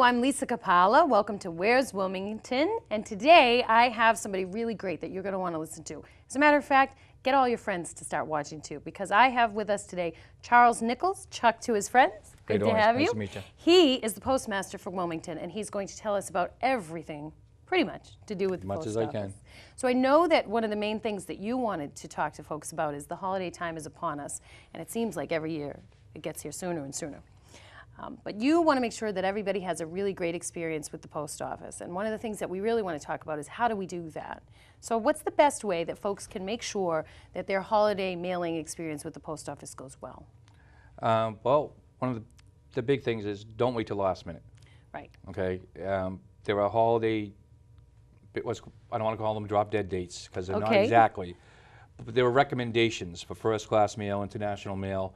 I'm Lisa Capalla. Welcome to Where's Wilmington? And today I have somebody really great that you're going to want to listen to. As a matter of fact, get all your friends to start watching too, because I have with us today Charles Nichols, Chuck to his friends. Good to have you. Nice to meet you. He is the postmaster for Wilmington, and he's going to tell us about everything, pretty much, to do with the post office. As much as I can. So I know that one of the main things that you wanted to talk to folks about is the holiday time is upon us, and it seems like every year it gets here sooner and sooner. But you want to make sure that everybody has a really great experience with the post office. And one of the things that we really want to talk about is how do we do that? So what's the best way that folks can make sure that their holiday mailing experience with the post office goes well? Well, one of the big things is don't wait till the last minute. Right. Okay. There are holiday, I don't want to call them drop dead dates because they're not exactly. But there are recommendations for first class mail, international mail.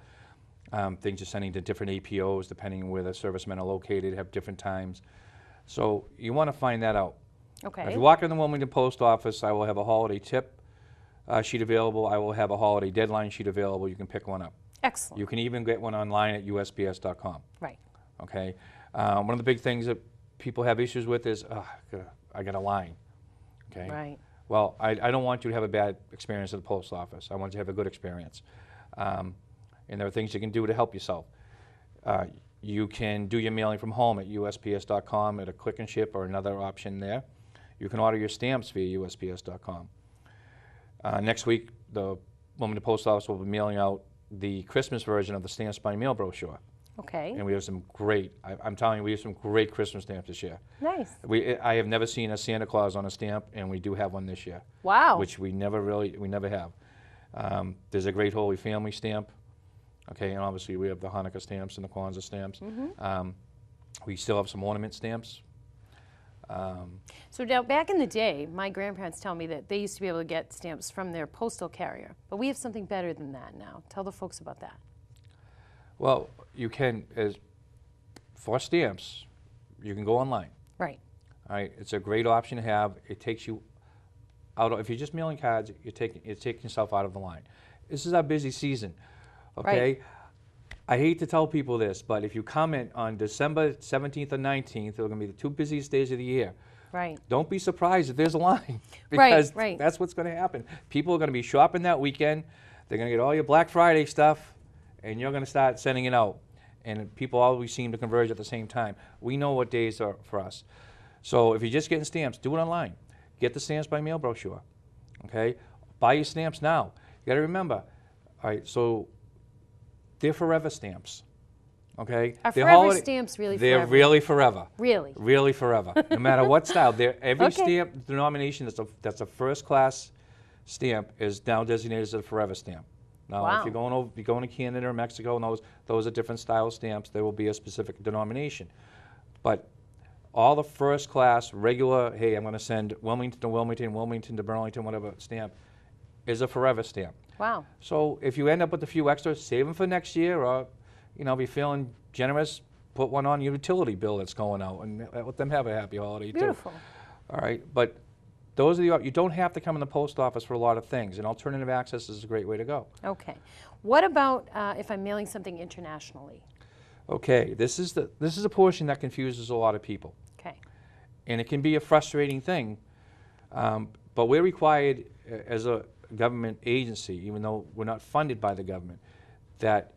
Things are sending to different APOs depending on where the servicemen are located, have different times. So you want to find that out. Okay. If you walk in the Wilmington post office, I will have a holiday tip sheet available. I will have a holiday deadline sheet available. You can pick one up. Excellent. You can even get one online at USPS.com. Right. Okay. One of the big things that people have issues with is, I got a line. Okay. Right. Well, I don't want you to have a bad experience at the post office. I want you to have a good experience. And there are things you can do to help yourself. You can do your mailing from home at USPS.com at a click and ship or another option there. You can order your stamps via USPS.com. Next week, the Wilmington Post Office will be mailing out the Christmas version of the Stamps by Mail brochure. Okay. And we have some great, I'm telling you, we have some great Christmas stamps this year. Nice. I have never seen a Santa Claus on a stamp, and we do have one this year. Wow. Which we never have. There's a great Holy Family stamp. Okay, and obviously we have the Hanukkah stamps and the Kwanzaa stamps. Mm-hmm. We still have some ornament stamps. So now, back in the day, my grandparents tell me that they used to be able to get stamps from their postal carrier, but we have something better than that now. Tell the folks about that. Well, you can, for stamps, you can go online. Right. All right, it's a great option to have. It takes you out of, if you're just mailing cards, you're taking yourself out of the line. This is our busy season. Okay, right. I hate to tell people this, but if you comment on December 17th or 19th, they're going to be the two busiest days of the year. Right. Don't be surprised if there's a line, because right. that's what's going to happen. People are going to be shopping that weekend. They're going to get all your Black Friday stuff, and you're going to start sending it out. And people always seem to converge at the same time. We know what days are for us. So if you're just getting stamps, do it online. Get the Stamps by Mail brochure. Okay? Buy your stamps now. You got to remember, all right, so they're forever stamps, okay? Are forever stamps really forever? They're really forever. Really? Really forever. No matter what style. Every stamp denomination that's a first-class stamp is now designated as a forever stamp. Now, if you're going to Canada or Mexico, and those are different style stamps, there will be a specific denomination. But all the first-class, regular, hey, I'm going to send Wilmington to Wilmington, Wilmington to Burlington, whatever stamp, is a forever stamp. Wow. So if you end up with a few extras, save them for next year, or, if you're feeling generous, put one on your utility bill that's going out, and let them have a happy holiday too. Beautiful. All right, but those are you don't have to come in the post office for a lot of things, and alternative access is a great way to go. Okay. What about if I'm mailing something internationally? Okay, this is a portion that confuses a lot of people. Okay. And it can be a frustrating thing, but we're required as a government agency, even though we're not funded by the government, that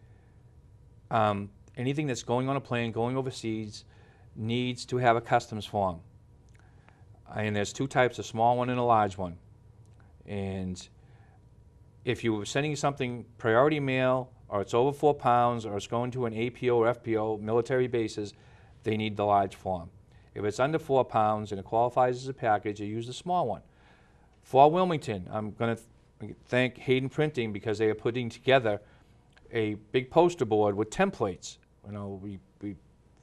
anything that's going on a plane, going overseas, needs to have a customs form. And there's two types, a small one and a large one. And if you were sending something priority mail, or it's over 4 pounds, or it's going to an APO or FPO, military bases, they need the large form. If it's under 4 pounds and it qualifies as a package, you use the small one. For Wilmington, I'm going to thank Hayden Printing, because they are putting together a big poster board with templates. We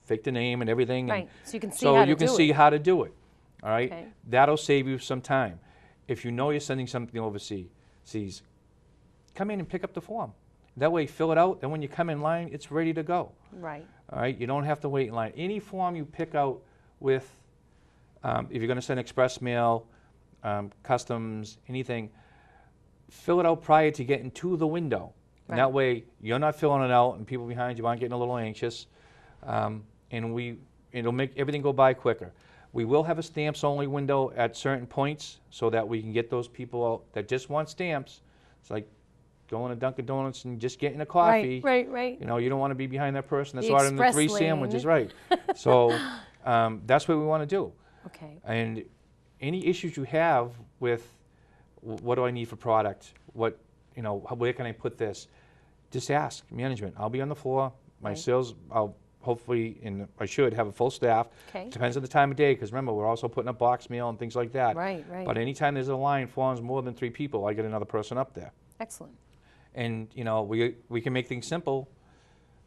fake the name and everything. Right, so you can see how to do it. All right? Okay. That'll save you some time. If you know you're sending something overseas, come in and pick up the form. That way, fill it out, and when you come in line, it's ready to go. Right. All right? You don't have to wait in line. Any form you pick out with, if you're going to send express mail, customs, anything, fill it out prior to getting to the window. And that way, you're not filling it out, and people behind you aren't getting a little anxious. And we it'll make everything go by quicker. We will have a stamps only window at certain points so that we can get those people out that just want stamps. It's like going to Dunkin' Donuts and just getting a coffee. Right. You know, you don't want to be behind that person that's The ordering the express 3 lane. sandwiches, right? So that's what we want to do. Okay. And any issues you have with what do I need for product, what, you know, where can I put this, just ask management. I'll be on the floor. My sales, I'll hopefully, and I should have a full staff. Okay. Depends on the time of day, because remember, we're also putting up box mail and things like that. Right. But anytime there's a line forms more than 3 people, I get another person up there. Excellent. And, you know, we can make things simple.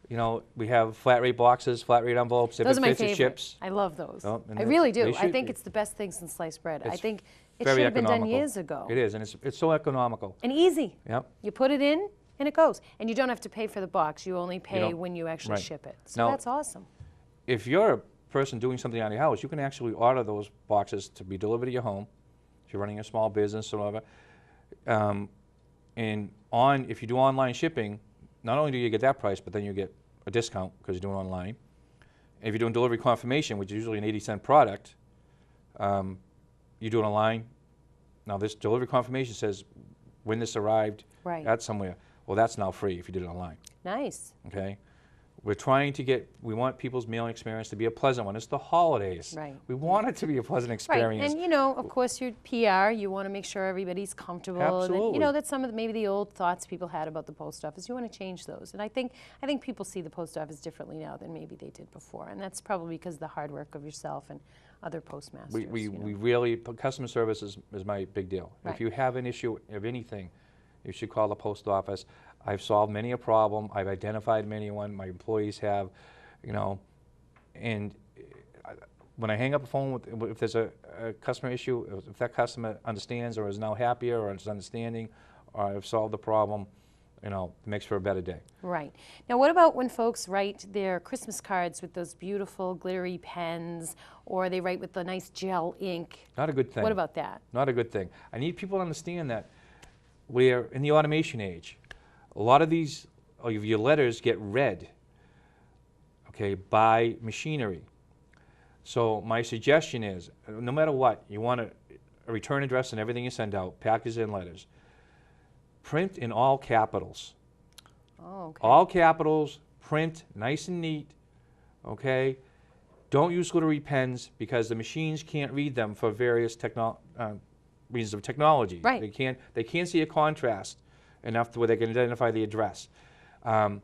You know, we have flat rate boxes, flat rate envelopes. If Those it are my fits, it favorite. ships. I love those. Oh, and I really do. they I should think be. it's the best thing since sliced bread. I It's think it very should have been done economical. years ago. It is, and it's so economical. And easy. Yep. You put it in and it goes. And you don't have to pay for the box. You only pay don't- when you actually right. ship it. So Now- that's awesome. If you're a person doing something on your house, you can actually order those boxes to be delivered to your home. If you're running a small business or whatever. And if you do online shipping, not only do you get that price, but then you get a discount because you're doing online. And if you're doing delivery confirmation, which is usually an 80-cent product, you do it online. Now this delivery confirmation says when this arrived at somewhere. Well, that's now free if you did it online. Nice. Okay? We're trying to we want people's mailing experience to be a pleasant one. It's the holidays. Right. We want it to be a pleasant Right. experience. And, you know, of course, your PR, you want to make sure everybody's comfortable. And then, Absolutely. you know, that's some of maybe the old thoughts people had about the post office. You want to change those. And I think people see the post office differently now than maybe they did before. And that's probably because of the hard work of yourself and other postmasters. We you know. really, customer service is my big deal. Right. If you have an issue of anything, you should call the post office. I've solved many a problem. I've identified many one. My employees have, you know, and when I hang up a phone, if there's a customer issue, if that customer understands or is now happier or is understanding or I've solved the problem, you know, it makes for a better day. Right. Now, what about when folks write their Christmas cards with those beautiful glittery pens, or they write with the nice gel ink? Not a good thing. What about that? Not a good thing. I need people to understand that we're in the automation age. A lot of these, of your letters get read, okay, by machinery. So my suggestion is, no matter what, you want a return address and everything you send out, packages and letters, print in all capitals. Oh, okay. All capitals, print nice and neat, okay? Don't use glittery pens because the machines can't read them for various reasons of technology. Right. They can't see a contrast enough to where they can identify the address. But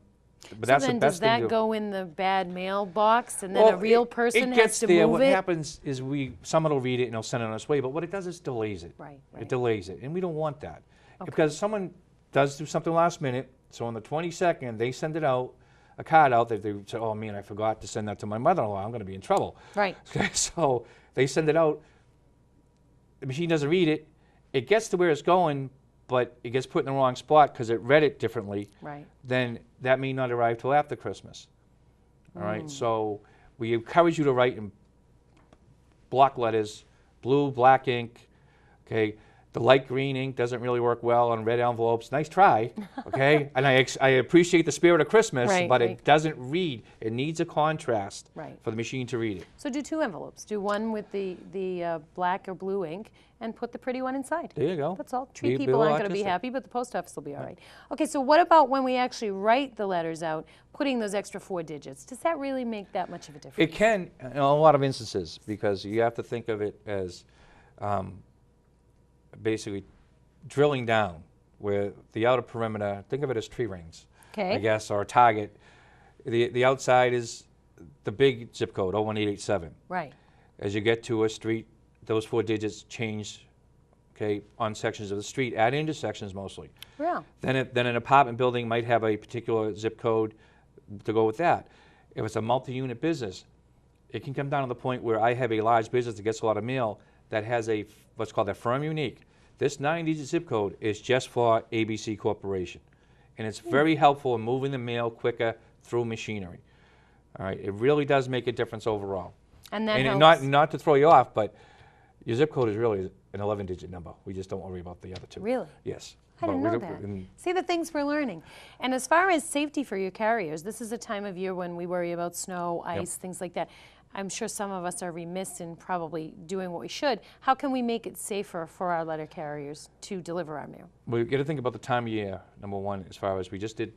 So that's then the does best thing that to do. go in the bad mailbox, and then Well, a real person it has gets to there. move What it? happens is someone will read it and they'll send it on its way, but what it does is delays it. Right. It delays it, and we don't want that. Because someone does do something last minute, so on the 22nd, they send it out, a card out, that they say, oh man, I forgot to send that to my mother-in-law, I'm gonna be in trouble. Right. Okay, so they send it out, the machine doesn't read it, it gets to where it's going, but it gets put in the wrong spot because it read it differently. Right. Then that may not arrive till after Christmas. All right, so we encourage you to write in block letters, blue, black ink, okay? The light green ink doesn't really work well on red envelopes. Nice try, okay? And I appreciate the spirit of Christmas, Right, but right. it doesn't read. It needs a contrast Right. for the machine to read it. So do 2 envelopes. Do one with the black or blue ink, and put the pretty one inside. There you go. That's all. Tree Be people a aren't lot going to be different. happy, but the post office will be all right. Okay, so what about when we actually write the letters out, putting those extra 4 digits? Does that really make that much of a difference? It can in a lot of instances because you have to think of it as basically drilling down where the outer perimeter, think of it as tree rings, Okay. I guess, or a target. The outside is the big zip code, 01887. Right. As you get to a street, those 4 digits change, okay, on sections of the street, at intersections mostly. Yeah. Then an apartment building might have a particular zip code to go with that. If it's a multi-unit business, it can come down to the point where I have a large business that gets a lot of mail that has what's called a firm unique. This 9-digit zip code is just for ABC Corporation. And it's very helpful in moving the mail quicker through machinery. All right, it really does make a difference overall. And that And helps. not to throw you off, but your zip code is really an 11-digit number. We just don't worry about the other 2. Really? Yes. I didn't But know we that. don't- See the things we're learning. And as far as safety for your carriers, this is a time of year when we worry about snow, ice, things like that. I'm sure some of us are remiss in probably doing what we should. How can we make it safer for our letter carriers to deliver our mail? We got to think about the time of year, number one, as far as we just did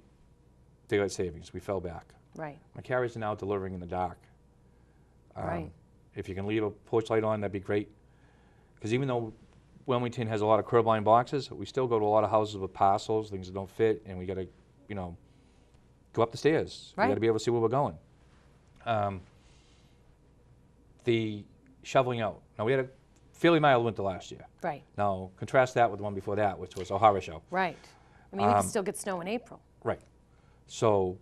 daylight savings. We fell back. Right. My carriers are now delivering in the dark. Right. If you can leave a porch light on, that'd be great. Because even though Wilmington has a lot of curb line boxes, we still go to a lot of houses with parcels, things that don't fit, and we got to, you know, go up the stairs. Right. We got to be able to see where we're going. The shoveling out. Now, we had a fairly mild winter last year. Right. Now, contrast that with the one before that, which was a horror show. Right. I mean, you can still get snow in April. Right. So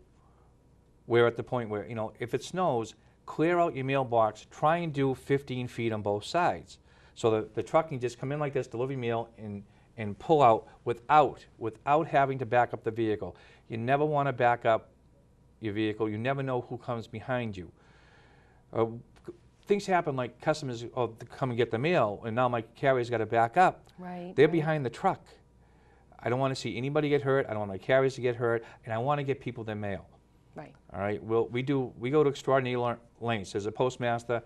we're at the point where, you know, if it snows, clear out your mailbox, try and do 15 feet on both sides. So that the truck can just come in like this, deliver your mail, and pull out without having to back up the vehicle. You never want to back up your vehicle. You never know who comes behind you. Things happen like customers come and get the mail, and now my carrier's got to back up. Right. They're behind the truck. I don't want to see anybody get hurt. I don't want my carriers to get hurt, and I want to get people their mail. Right. All right. We go to extraordinary lengths. As a postmaster,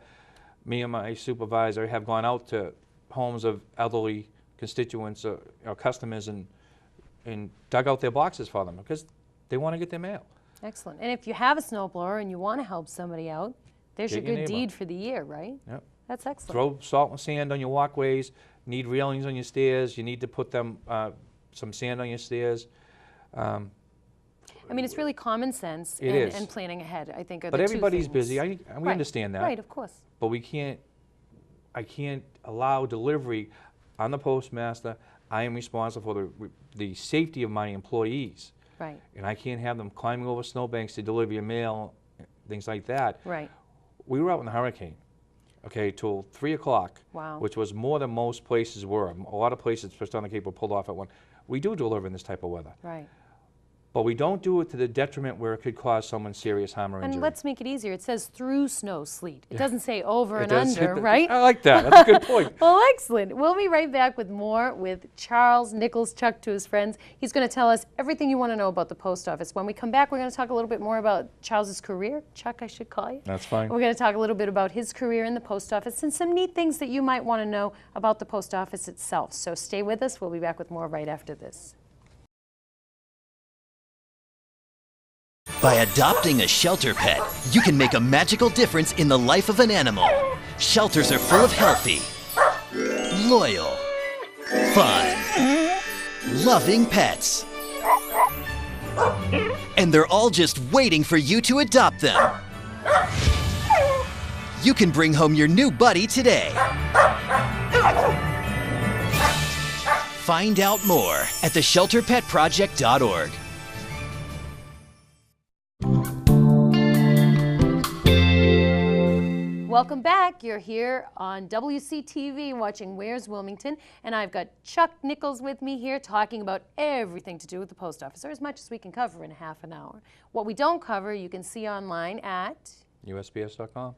me and my supervisor have gone out to homes of elderly constituents or customers and dug out their boxes for them because they want to get their mail. Excellent. And if you have a snowblower and you want to help somebody out, there's Get your your good neighbor. deed for the year, right? Yep. That's excellent. Throw salt and sand on your walkways. Need railings on your stairs. You need to put them some sand on your stairs. I mean, it's really common sense It is. and planning ahead, I think, are But the two everybody's things. busy. We Right. understand that. Right, of course. But I can't allow delivery. I'm the postmaster. I am responsible for the safety of my employees. Right. And I can't have them climbing over snowbanks to deliver your mail, things like that. Right. We were out in the hurricane, okay, till 3 o'clock, Wow. which was more than most places were. A lot of places, especially on the Cape, were pulled off at 1. We do deliver in this type of weather. Right. But we don't do it to the detriment where it could cause someone serious harm or injury. And let's make it easier. It says through snow, sleet. It doesn't say over It and does hit under, the- right? I like that. That's a good point. Well, excellent. We'll be right back with more with Charles Nichols, Chuck to his friends. He's going to tell us everything you want to know about the post office. When we come back, we're going to talk a little bit more about Charles's career. Chuck, I should call you. That's fine. We're going to talk a little bit about his career in the post office and some neat things that you might want to know about the post office itself. So stay with us. We'll be back with more right after this. By adopting a shelter pet, you can make a magical difference in the life of an animal. Shelters are full of healthy, loyal, fun, loving pets. And they're all just waiting for you to adopt them. You can bring home your new buddy today. Find out more at theshelterpetproject.org. Welcome back. You're here on WCTV watching Where's Wilmington, and I've got Chuck Nichols with me here talking about everything to do with the post office, or as much as we can cover in a half an hour. What we don't cover, you can see online at USPS.com.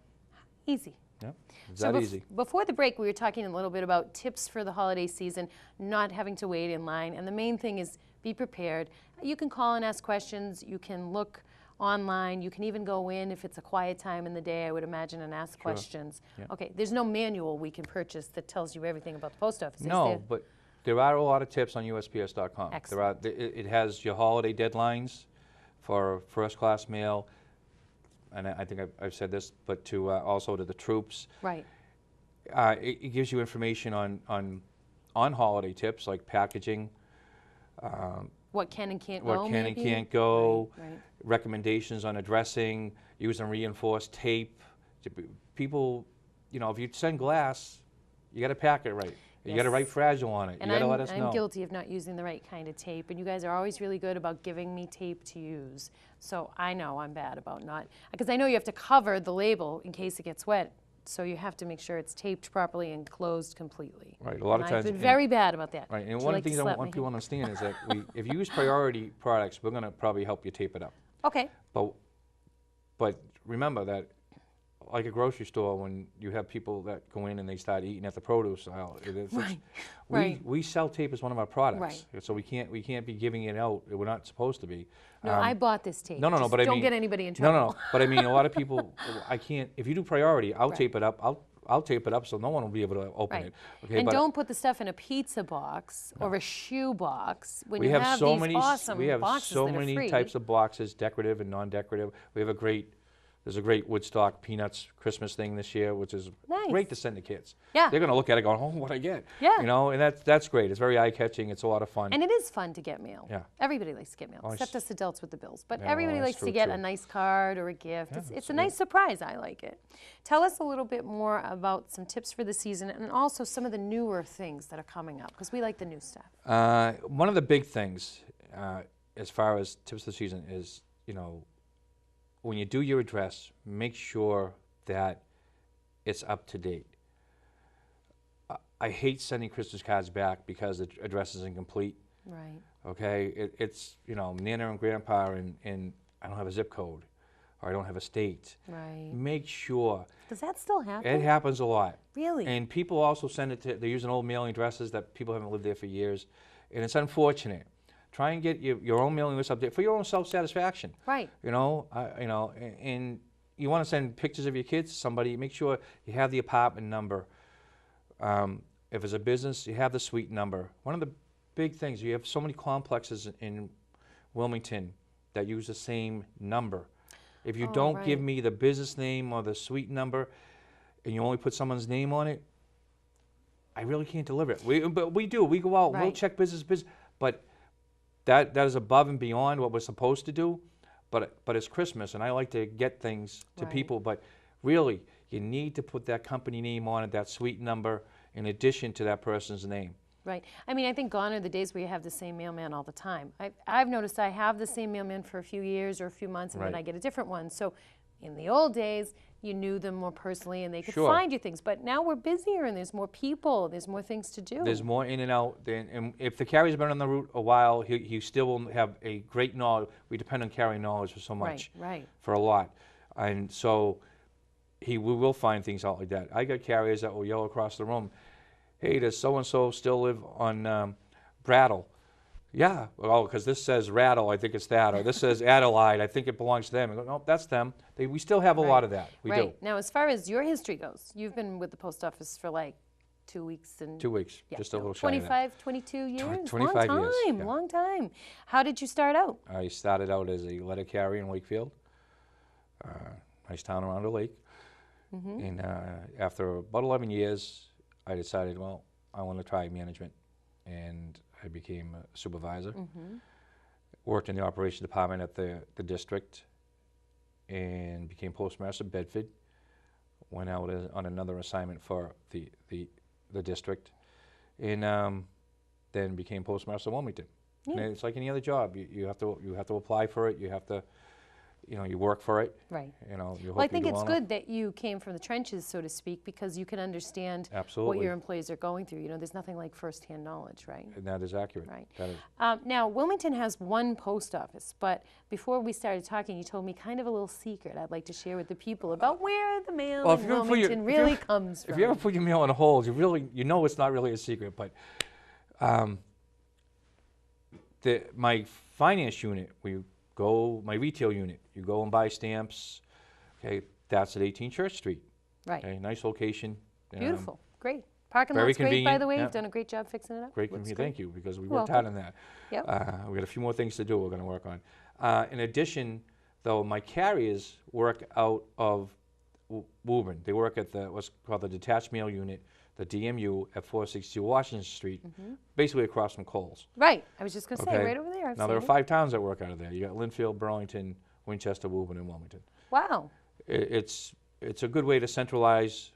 Easy. Yep. It's So that easy. before the break, we were talking a little bit about tips for the holiday season, not having to wait in line, and the main thing is be prepared. You can call and ask questions. You can look online. You can even go in if it's a quiet time in the day, I would imagine, and ask questions. Yeah. Okay, there's no manual we can purchase that tells you everything about the post office. is No, there? but there are a lot of tips on USPS.com. Excellent. It has your holiday deadlines for first-class mail, and I think I've said this, but to also to the troops. Right. It gives you information on holiday tips like packaging, What can and can't what go, can and maybe? can't go, Right. recommendations on addressing, using reinforced tape. People, you know, if you send glass, you got to pack it right. You got to Yes. write fragile on it. And You got to let us I'm know. guilty of not using the right kind of tape, and you guys are always really good about giving me tape to use. So I know I'm bad about not, because I know you have to cover the label in case it gets wet. So you have to make sure it's taped properly and closed completely. Right, a lot of And times. I've been very bad about that. Right, and Would you one like of the to things I slap want my people to hand? understand is that if you use priority products, we're going to probably help you tape it up. Okay. But remember that like a grocery store when you have people that go in and they start eating at the produce aisle. Right. Right. We sell tape as one of our products, Right. so we can't be giving it out. We're not supposed to be. No, I bought this tape. No, Just but I don't mean, get anybody in no, trouble. but I mean, a lot of people, I can't. If you do priority, I'll Right. tape it up. I'll tape it up so no one will be able to open Right. it. Okay, And but don't put the stuff in a pizza box or a shoe box when we you have so these many. awesome We have boxes so that are many free. types of boxes, decorative and non-decorative. We have there's a great Woodstock Peanuts Christmas thing this year, which is Nice. great to send to kids. Yeah. They're gonna look at it going, oh, what I get? Yeah. You know, and that's great. It's very eye-catching. It's a lot of fun. And it is fun to get mail. Yeah. Everybody likes to get mail, Oh, except it's- us adults with the bills. But Yeah, everybody well, likes that's to true, get too. a nice card or a gift. Yeah, It's it's- a nice surprise. I like it. Tell us a little bit more about some tips for the season and also some of the newer things that are coming up, because we like the new stuff. One of the big things, as far as tips of the season, is when you do your address, make sure that it's up to date. I hate sending Christmas cards back because the address is incomplete. Right. Okay, it's Nana and Grandpa, and I don't have a zip code, or I don't have a state. Right. Make sure. Does that still happen? It happens a lot. Really? And people also send it to, they're using old mailing addresses that people haven't lived there for years, and it's unfortunate. Try and get your own mailing list up there for your own self-satisfaction. Right. And you want to send pictures of your kids to somebody, make sure you have the apartment number. If it's a business, you have the suite number. One of the big things, you have so many complexes in Wilmington that use the same number. If you don't give me the business name or the suite number, and you only put someone's name on it, I really can't deliver it. But we do. We go out, we'll Right. check business, but that is above and beyond what we're supposed to do. But it's Christmas, and I like to get things to Right. people. But really, you need to put that company name on it, that suite number, in addition to that person's name. Right. I mean, I think gone are the days where you have the same mailman all the time. I've noticed I have the same mailman for a few years or a few months, and then Right. I get a different one. So in the old days, you knew them more personally, and they could Sure. find you things. But now we're busier, and there's more people. There's more things to do. There's more in and out. And if the carrier's been on the route a while, he still will have a great knowledge. We depend on carrier knowledge for so much. Right. For a lot. And so we will find things out like that. I got carriers that will yell across the room, hey, does so-and-so still live on Brattle? Yeah, well, because this says Rattle, I think it's that, or this says Adelaide, I think it belongs to them. I go, nope, that's them. We still have a lot of that. We do. Now, as far as your history goes, you've been with the post office for like 2 weeks and 2 weeks, yeah, just a no, little shy of that. 25, 22 years. 25 long years, time, yeah. long time. How did you start out? I started out as a letter carrier in Wakefield, nice town around the lake. And after about 11 years, I decided, well, I want to try management. And I became a supervisor. Worked in the operations department at the district and became postmaster of Bedford. Went out on another assignment for the district, and then became postmaster of Wilmington. And it's like any other job. You have to apply for it. You have to, you work for it. Right. You hope Well, I you think do it's well enough. good that you came from the trenches, so to speak, because you can understand what Absolutely. your employees are going through. There's nothing like firsthand knowledge, right? And that is accurate. Right. That is. Now, Wilmington has one post office, but before we started talking, you told me kind of a little secret I'd like to share with the people about where the mail in Wilmington really comes from. If you ever put your mail on hold, you know it's not really a secret. But my finance unit, my retail unit, you go and buy stamps. Okay, that's at 18 Church Street. Right. Okay, nice location. Beautiful. Great. Parking very lot's great, by convenient, the way. yeah. You've done a great job fixing it up. Great, Looks thank you, because we You're worked hard welcome. on that. Yep. We got a few more things to do we're going to work on. In addition, though, my carriers work out of Woburn. They work at what's called the Detached Mail Unit, the DMU, at 462 Washington Street, basically across from Kohl's. Right. I was just going to say, Okay. right over there. I've Now, there are seen 5 towns that work out of there. You got Linfield, Burlington, Winchester, Woburn, and Wilmington. it. Wow. It's a good way to centralize,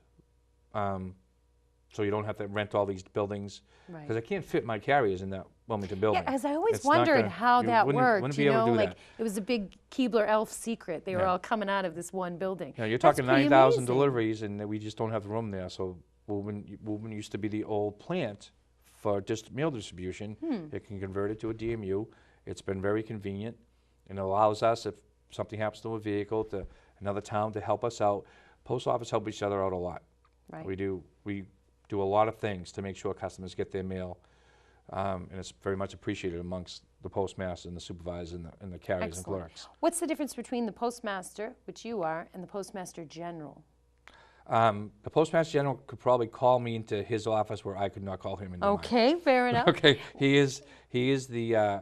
so you don't have to rent all these buildings. Right. Because I can't fit my carriers in that Wilmington building. Yeah, as I always It's not wondered gonna- how you that wouldn't worked. be able to do like that. it was a big Keebler Elf secret. They were Yeah. all coming out of this one building. You're That's talking pretty 9,000 amazing. deliveries, and we just don't have the room there. So Woburn used to be the old plant for just mail distribution. It can convert it to a DMU. It's been very convenient, and it allows us, if something happens to a vehicle, to another town to help us out. Post office help each other out a lot. Right. We do a lot of things to make sure customers get their mail, and it's very much appreciated amongst the postmaster and the supervisors and the carriers and Excellent. clerks. What's the difference between the postmaster, which you are, and the postmaster general? The postmaster general could probably call me into his office where I could not call him into mine. Okay, fair enough. Okay, he is the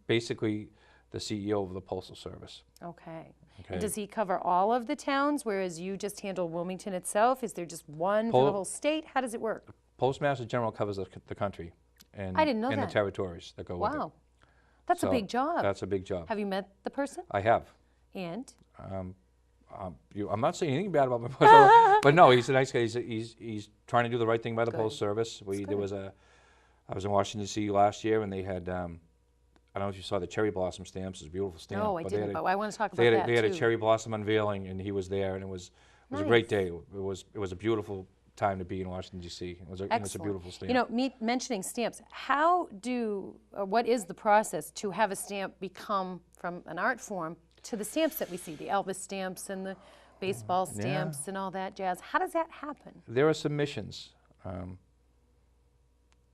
basically the CEO of the Postal Service. Okay. Okay. And does he cover all of the towns, whereas you just handle Wilmington itself? Is there just one for the whole state? How does it work? Postmaster general covers the country, and I didn't know and that. the territories that go with it. Wow. That's a So big job. That's a big job. Have you met the person? I have. And? I'm not saying anything bad about my postal, but no, he's a nice guy. He's trying to do the right thing by the Good. Postal Service. I was in Washington D.C. last year, and they had I don't know if you saw the cherry blossom stamps. It's a beautiful stamp. No, I but they didn't, had a- but I want to talk about They had, that they had a too. cherry blossom unveiling, and he was there, and it was a great day. It was a beautiful time to be in Washington D.C. It was a Excellent. beautiful stamp. You know, me mentioning stamps, what is the process to have a stamp become from an art form to the stamps that we see, the Elvis stamps and the baseball stamps and all that jazz? How does that happen? There are submissions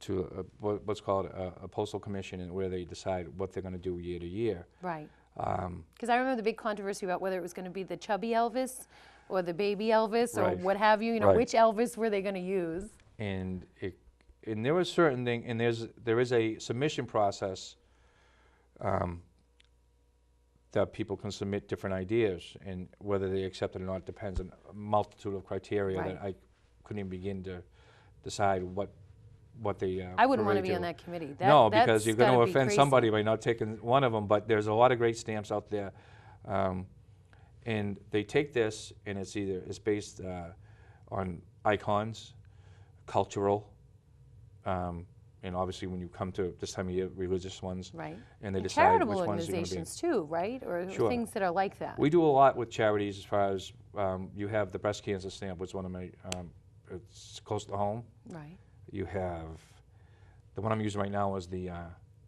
to what's called a postal commission, and where they decide what they're going to do year to year. Right. Because I remember the big controversy about whether it was going to be the chubby Elvis or the baby Elvis or Right. what have you. You know, Right. which Elvis were they going to use? And there was certain thing, and there is a submission process that people can submit different ideas, and whether they accept it or not depends on a multitude of criteria Right. that I couldn't even begin to decide what they. I wouldn't want to relate be on that committee. No, that's because you're going gotta to be offend crazy. somebody by not taking one of them. But there's a lot of great stamps out there, and they take this, and it's based on icons, cultural, and obviously when you come to this time of year, religious ones, Right. and they And decide charitable which ones are going to be. organizations too, right? Or Sure. things that are like that. We do a lot with charities as far as you have the breast cancer stamp, which is one of my, it's close to home. Right. You have, the one I'm using right now is the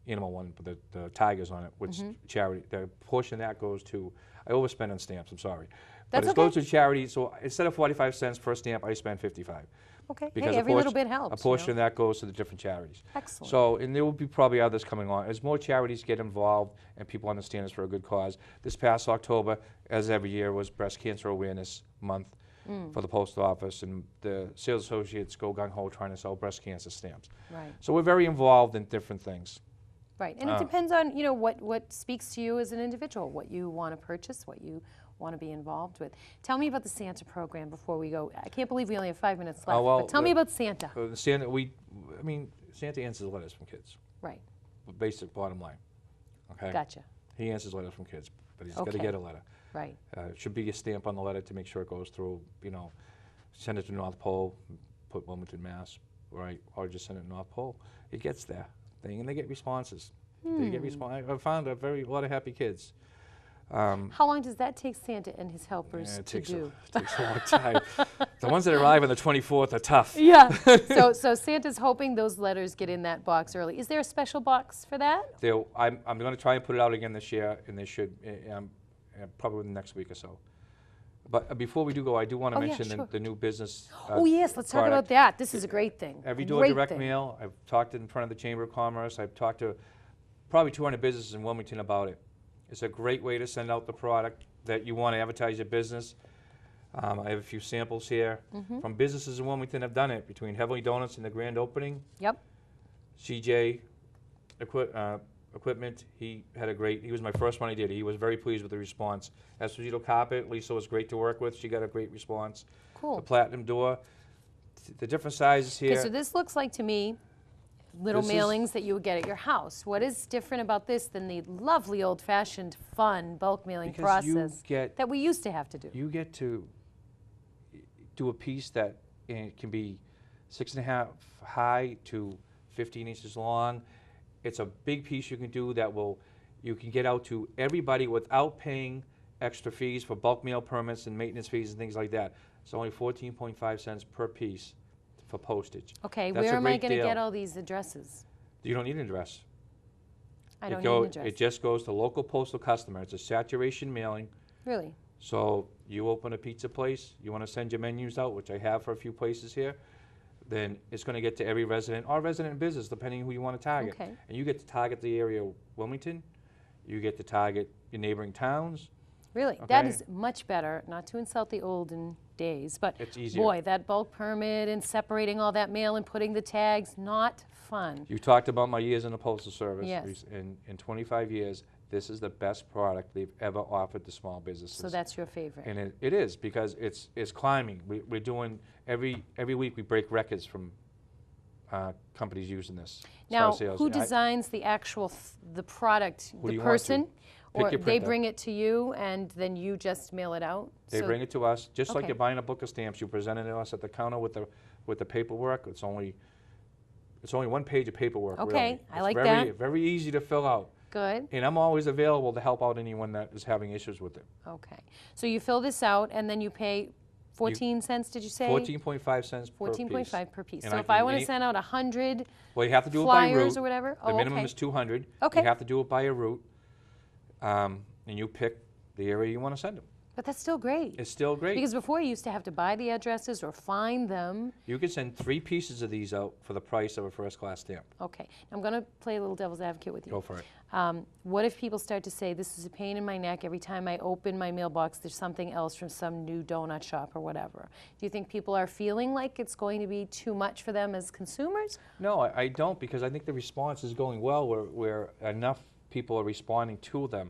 animal one, but the tigers on it, which charity, the portion of that goes to, I overspend on stamps, I'm sorry. That's But it okay. goes to charity, so instead of 45 cents per stamp, I spend 55. Okay. Because Hey, a every little portion- bit helps. A portion you of know? that goes to the different charities. Excellent. So, and there will be probably others coming on. As more charities get involved and people understand it's for a good cause. This past October, as every year, was Breast Cancer Awareness Month for the Post Office, and the sales associates go gung-ho trying to sell breast cancer stamps. Right. So we're very involved in different things. Right. And it depends on, you know, what speaks to you as an individual, what you want to purchase, what you want to be involved with. Tell me about the Santa program before we go. I can't believe we only have 5 minutes left, well, but tell me about Santa. Santa, Santa answers letters from kids. Right. Basic bottom line. Okay. Gotcha. He answers letters from kids, but he's got to Okay. get a letter. Right. It should be a stamp on the letter to make sure it goes through, send it to North Pole, put Wilmington, Mass, right, or just send it to North Pole. It gets there, and they get responses. They get I found a lot of happy kids. How long does that take Santa and his helpers It to takes do? a long time. The ones that arrive on the 24th are tough. Yeah. So Santa's hoping those letters get in that box early. Is there a special box for that? I'm going to try and put it out again this year, and they should, probably within the next week or so. But before we do go, I do want to Oh, yeah, mention sure. the new business. Oh yes, let's talk about product. that. This is a great thing. Every door Great direct thing. mail. I've talked in front of the Chamber of Commerce. I've talked to probably 200 businesses in Wilmington about it. It's a great way to send out the product that you want to advertise your business. I have a few samples here from businesses in Wilmington have done it, between Heavenly Donuts and the grand opening. Yep. CJ Equipment, he was my first one I did. He was very pleased with the response. Esposito Carpet, Lisa was great to work with. She got a great response. Cool. The Platinum Door, the different sizes here. Okay, so this looks like to me little This is- mailings that you would get at your house. What is different about this than the lovely old-fashioned, fun bulk mailing Because you process get- that we used to have to do? You get to do a piece that can be 6.5 high to 15 inches long. It's a big piece you can do that you can get out to everybody without paying extra fees for bulk mail permits and maintenance fees and things like that. It's only 14.5 cents per piece for postage. Okay, That's where a am I great going to deal. get all these addresses? You don't need an address. I don't need an address. It just goes to local postal customer. It's a saturation mailing. Really? So you open a pizza place, you want to send your menus out, which I have for a few places here, then it's going to get to every resident or resident business, depending who you want to target. Okay. And you get to target the area of Wilmington, you get to target your neighboring towns. Really, that Okay. is much better, not to insult the olden days, but It's easier. boy, that bulk permit and separating all that mail and putting the tags, not fun. You talked about my years in the Postal Service. Yes. In 25 years, this is the best product they've ever offered to small businesses. So that's your favorite. And it is, because it's climbing. We're doing, every week we break records from companies using this. as far Now, as sales. who designs the actual, the product? Who do The you want to? person? Pick Or your they printer. bring it to you and then you just mail it out? They bring it to us, just like Okay. you're buying a book of stamps. You present it to us at the counter with the paperwork. It's only one page of paperwork. Okay, really. I like It's very, that. very easy to fill out. Good, And I'm always available to help out anyone that is having issues with it. okay. So you fill this out and then you pay 14 cents, did you say? 14.5 cents per piece. 14.5 per piece. And So I if I can- want to any- send out 100 Well, you have to do it by route. flyers or whatever? The Oh, minimum okay. is 200. Okay. You have to do it by a route, and you pick the area you want to send them. But that's still great. It's still great. Because before you used to have to buy the addresses or find them. You can send 3 pieces of these out for the price of a first-class stamp. Okay, I'm going to play a little devil's advocate with you. Go for it. What if people start to say, this is a pain in my neck, every time I open my mailbox, there's something else from some new donut shop or whatever. Do you think people are feeling like it's going to be too much for them as consumers? No, I don't, because I think the response is going well where enough people are responding to them.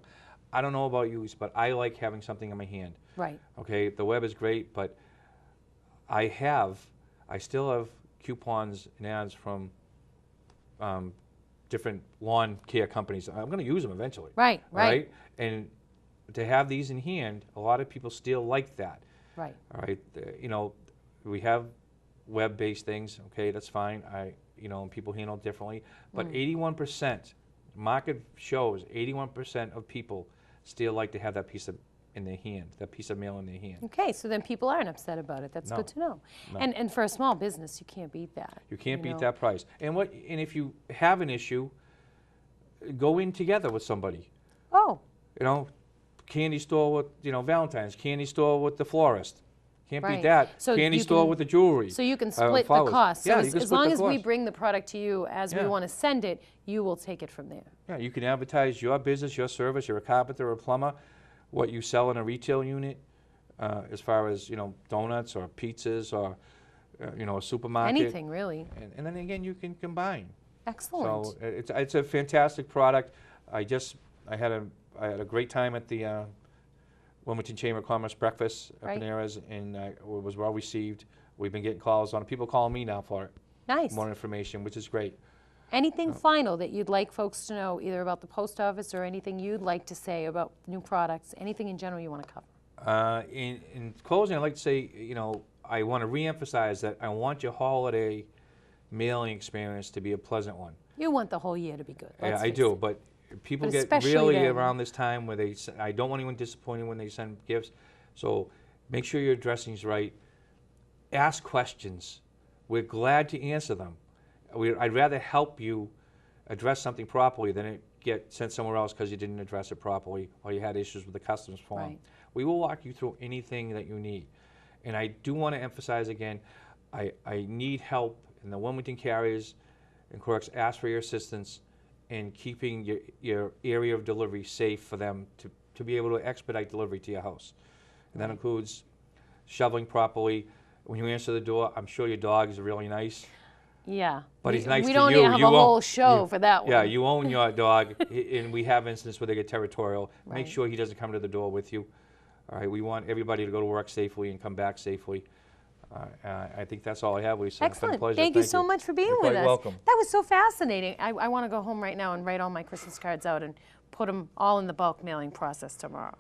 I don't know about you, but I like having something in my hand. Right. Okay, the web is great, but I still have coupons and ads from different lawn care companies. I'm going to use them eventually. Right, all right. And to have these in hand, a lot of people still like that. Right. All right, you know, we have web-based things. Okay, that's fine. And people handle it differently. But 81%, market shows 81% of people still like to have that piece in their hand, that piece of mail in their hand. Okay, so then people aren't upset about it. That's No. good to know. No. And for a small business, you can't beat that. You can't beat know. that price. And if you have an issue, go in together with somebody. Oh, Candy store with Valentine's, candy store with the florist. Can't Right. beat that. So Candy you store can- with the jewelry. so you can split the flowers. cost. So Yeah, as, you can as split long the as we cost. bring the product to you as we Yeah. want to send it, you will take it from there. Yeah, you can advertise your business, your service. You're a carpenter or a plumber, what you sell in a retail unit, as far as donuts or pizzas or a supermarket. Anything, really. And then again, you can combine. Excellent. So it's a fantastic product. I had a great time at the Wilmington Chamber of Commerce breakfast at Right. Panera's, and it was well received. We've been getting calls on it. People calling me now for it. Nice. More information, which is great. Anything final that you'd like folks to know, either about the post office or anything you'd like to say about new products, anything in general you want to cover? In closing, I'd like to say, I want to reemphasize that I want your holiday mailing experience to be a pleasant one. You want the whole year to be good. let's I face do, it. but people But get especially really then. around this time where I don't want anyone disappointed when they send gifts. So make sure your addressing's right. Ask questions. We're glad to answer them. I'd rather help you address something properly than it get sent somewhere else because you didn't address it properly or you had issues with the customs form. Right. We will walk you through anything that you need. And I do want to emphasize again, I need help, and the Wilmington carriers and clerks ask for your assistance in keeping your area of delivery safe for them to be able to expedite delivery to your house. And that includes shoveling properly. When you answer the door, I'm sure your dog is really nice. Yeah. But he's nice to we you. don't need to have You a won't- whole show for that one. Yeah, you own your dog, and we have instances where they get territorial. Right. Make sure he doesn't come to the door with you. All right, we want everybody to go to work safely and come back safely. I think that's all I have, Lisa. It's been a Excellent. pleasure. Thank you so much for being You're with quite us. welcome. That was so fascinating. I want to go home right now and write all my Christmas cards out and put them all in the bulk mailing process tomorrow.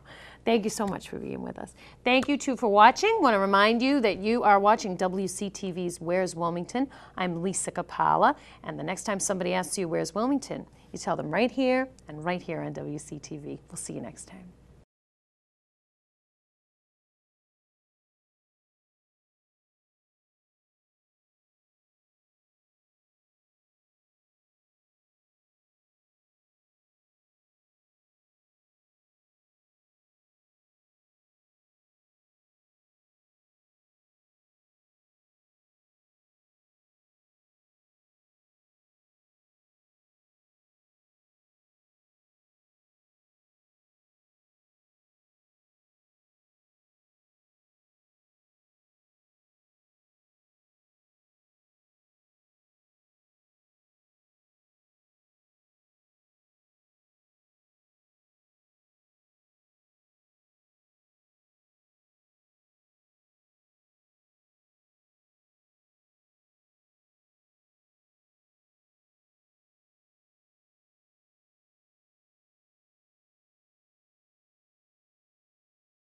Thank you so much for being with us. Thank you, too, for watching. Want to remind you that you are watching WCTV's Where's Wilmington. I'm Lisa Capala, and the next time somebody asks you, where's Wilmington, you tell them right here and right here on WCTV. We'll see you next time.